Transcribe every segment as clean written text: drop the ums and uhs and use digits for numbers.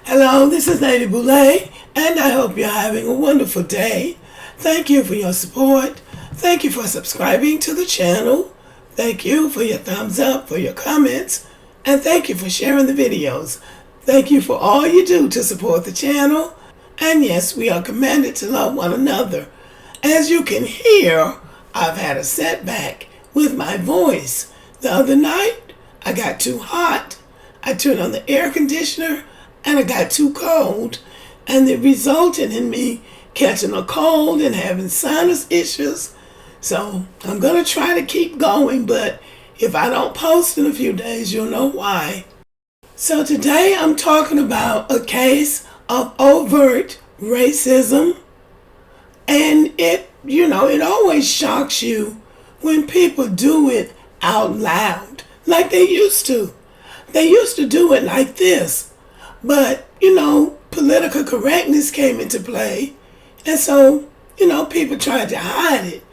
Hello, this is Lady Boulay, and I hope you're having a wonderful day. Thank you for your support. Thank you for subscribing to the channel. Thank you for your thumbs up, for your comments, and thank you for sharing the videos. Thank you for all you do to support the channel. And yes, we are commanded to love one another. As you can hear, I've had a setback with my voice. The other night, I got too hot. I turned on the air conditioner and I got too cold, and it resulted in me catching a cold and having sinus issues. So I'm going to try to keep going, but if I don't post in a few days, you'll know why. So today I'm talking about a case of overt racism, and it always shocks you when people do it out loud like they used to. They used to do it like this. But, political correctness came into play. And so, people tried to hide it.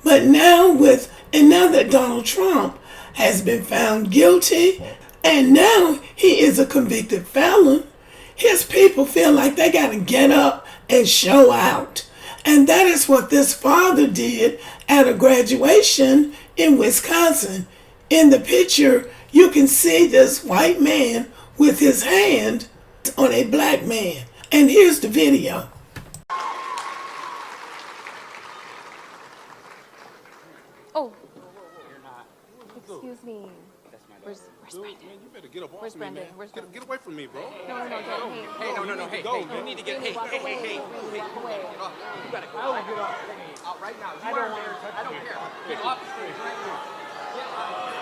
But now that Donald Trump has been found guilty, and now he is a convicted felon, his people feel like they got to get up and show out. And that is what this father did at a graduation in Wisconsin. In the picture, you can see this white man with his hand on a black man. And here's the video. Oh, excuse me. Where's Brendan? Man, you better get up off Where's me, Brendan? man. Where's Brendan? Get away from me, bro. No, Hey, Hey, you need to get, hey, walk away. You gotta go. I get off. Out right now. I don't care. I don't care. Get off the stage right now. Get off.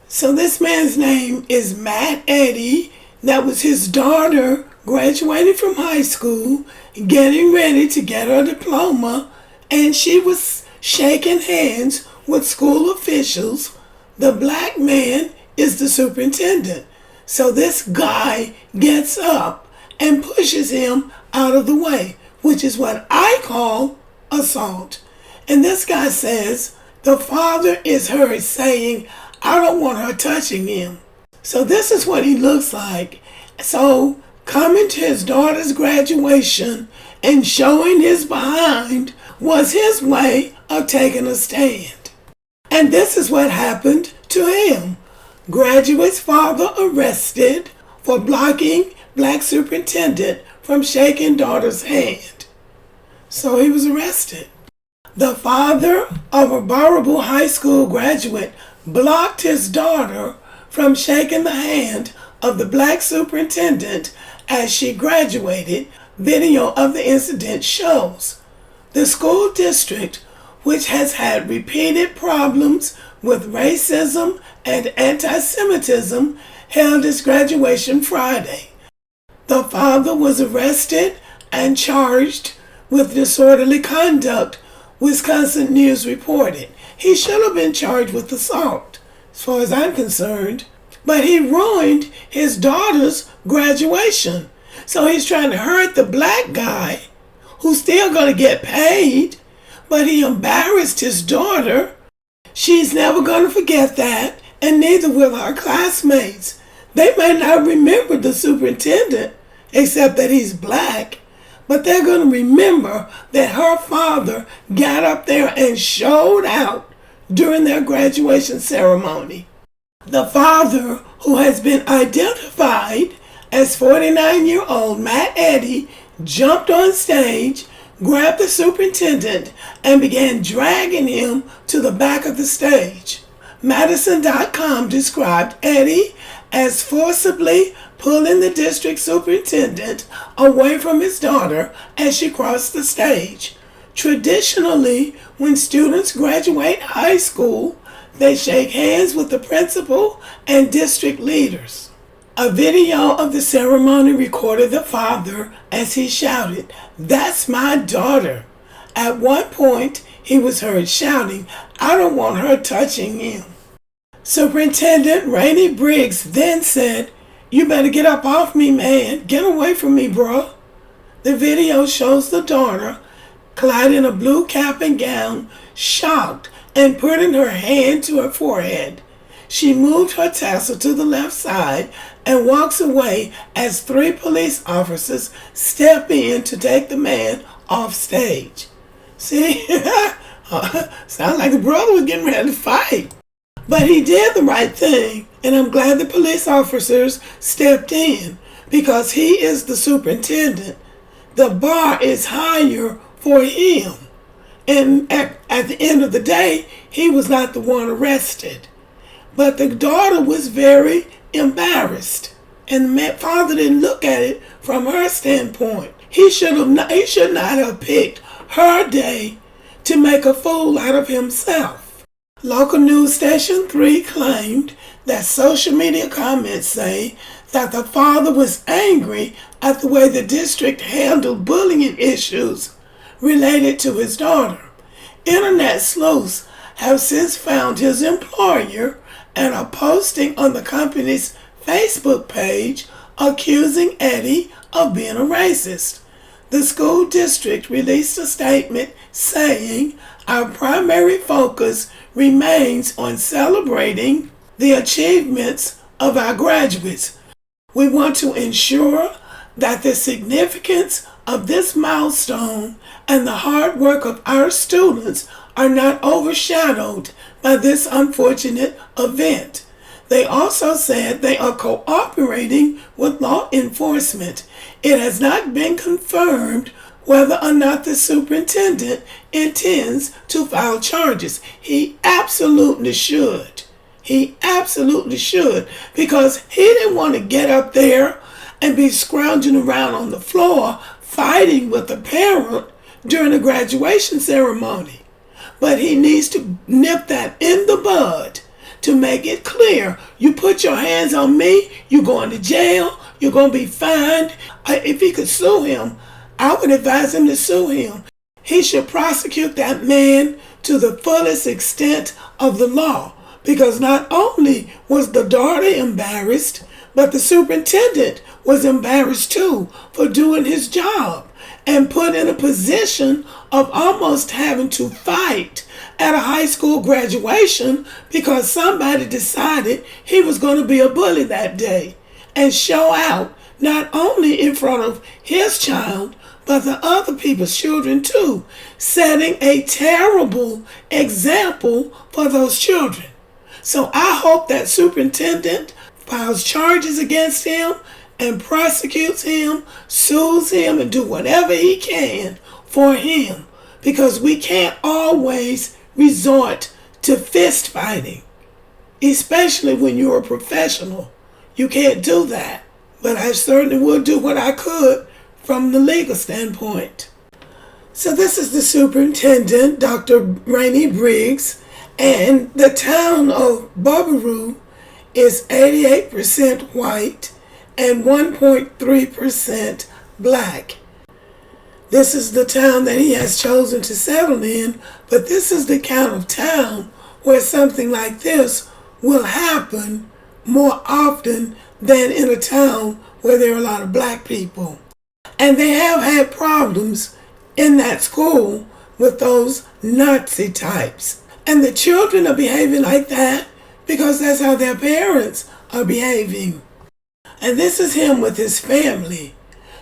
So this man's name is Matt Eddy. That was his daughter graduating from high school, getting ready to get her diploma, and she was shaking hands with school officials. The black man is the superintendent. So this guy gets up and pushes him out of the way, which is what I call assault. And this guy says the father is heard saying, "I don't want her touching him." So this is what he looks like. So coming to his daughter's graduation and showing his behind was his way of taking a stand. And this is what happened to him. Graduate's father arrested for blocking black superintendent from shaking daughter's hand. So he was arrested. The father of a Barbaroo high school graduate blocked his daughter from shaking the hand of the black superintendent as she graduated. Video of the incident shows. The school district, which has had repeated problems with racism and anti-Semitism, held its graduation Friday. The father was arrested and charged with disorderly conduct, Wisconsin News reported. He should have been charged with assault, as far as I'm concerned. But he ruined his daughter's graduation. So he's trying to hurt the black guy, who's still going to get paid, but he embarrassed his daughter. She's never going to forget that, and neither will her classmates. They may not remember the superintendent, except that he's black, but they're going to remember that her father got up there and showed out during their graduation ceremony. The father, who has been identified as 49-year-old Matt Eddy, jumped on stage, grabbed the superintendent, and began dragging him to the back of the stage. Madison.com described Eddy as forcibly pulling the district superintendent away from his daughter as she crossed the stage. Traditionally, when students graduate high school, they shake hands with the principal and district leaders. A video of the ceremony recorded the father as he shouted, "That's my daughter." At one point, he was heard shouting, "I don't want her touching him." Superintendent Rainey Briggs then said, "You better get up off me, man. Get away from me, bro." The video shows the daughter, clad in a blue cap and gown, shocked and putting her hand to her forehead. She moved her tassel to the left side and walks away as 3 police officers step in to take the man off stage. See, sounds like the brother was getting ready to fight. But he did the right thing, and I'm glad the police officers stepped in because he is the superintendent. The bar is higher for him. And at the end of the day, he was not the one arrested. But the daughter was very embarrassed. And the father didn't look at it from her standpoint. He should not have picked her day to make a fool out of himself. Local news station 3 claimed that social media comments say that the father was angry at the way the district handled bullying issues related to his daughter. Internet sleuths have since found his employer and are posting on the company's Facebook page accusing Eddie of being a racist. The school district released a statement saying, "Our primary focus remains on celebrating the achievements of our graduates. We want to ensure that the significance of this milestone and the hard work of our students are not overshadowed by this unfortunate event." They also said they are cooperating with law enforcement. It has not been confirmed whether or not the superintendent intends to file charges. He absolutely should. He absolutely should, because he didn't want to get up there and be scrounging around on the floor fighting with a parent during a graduation ceremony. But he needs to nip that in the bud to make it clear. You put your hands on me, you're going to jail, you're going to be fined. If he could sue him, I would advise him to sue him. He should prosecute that man to the fullest extent of the law, because not only was the daughter embarrassed, but the superintendent was embarrassed too for doing his job and put in a position of almost having to fight at a high school graduation because somebody decided he was going to be a bully that day and show out not only in front of his child, but the other people's children too, setting a terrible example for those children. So I hope that superintendent files charges against him and prosecutes him, sues him, and do whatever he can for him, because we can't always resort to fist fighting, especially when you're a professional. You can't do that. But I certainly would do what I could from the legal standpoint. So this is the superintendent, Dr. Rainey Briggs, and the town of Barbaroo is 88% white and 1.3% black. This is the town that he has chosen to settle in, but this is the kind of town where something like this will happen more often than in a town where there are a lot of black people. And they have had problems in that school with those Nazi types. And the children are behaving like that because that's how their parents are behaving. And this is him with his family.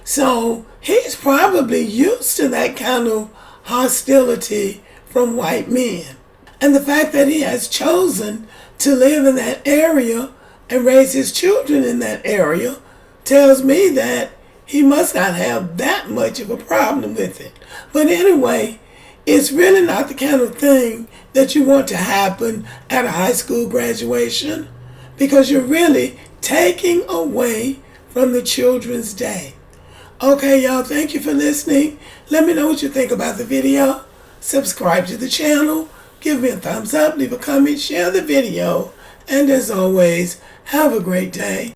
So he's probably used to that kind of hostility from white men. And the fact that he has chosen to live in that area and raise his children in that area tells me that he must not have that much of a problem with it. But anyway, it's really not the kind of thing that you want to happen at a high school graduation, because you're really taking away from the children's day. Okay, y'all, thank you for listening. Let me know what you think about the video. Subscribe to the channel. Give me a thumbs up, leave a comment, share the video. And as always, have a great day.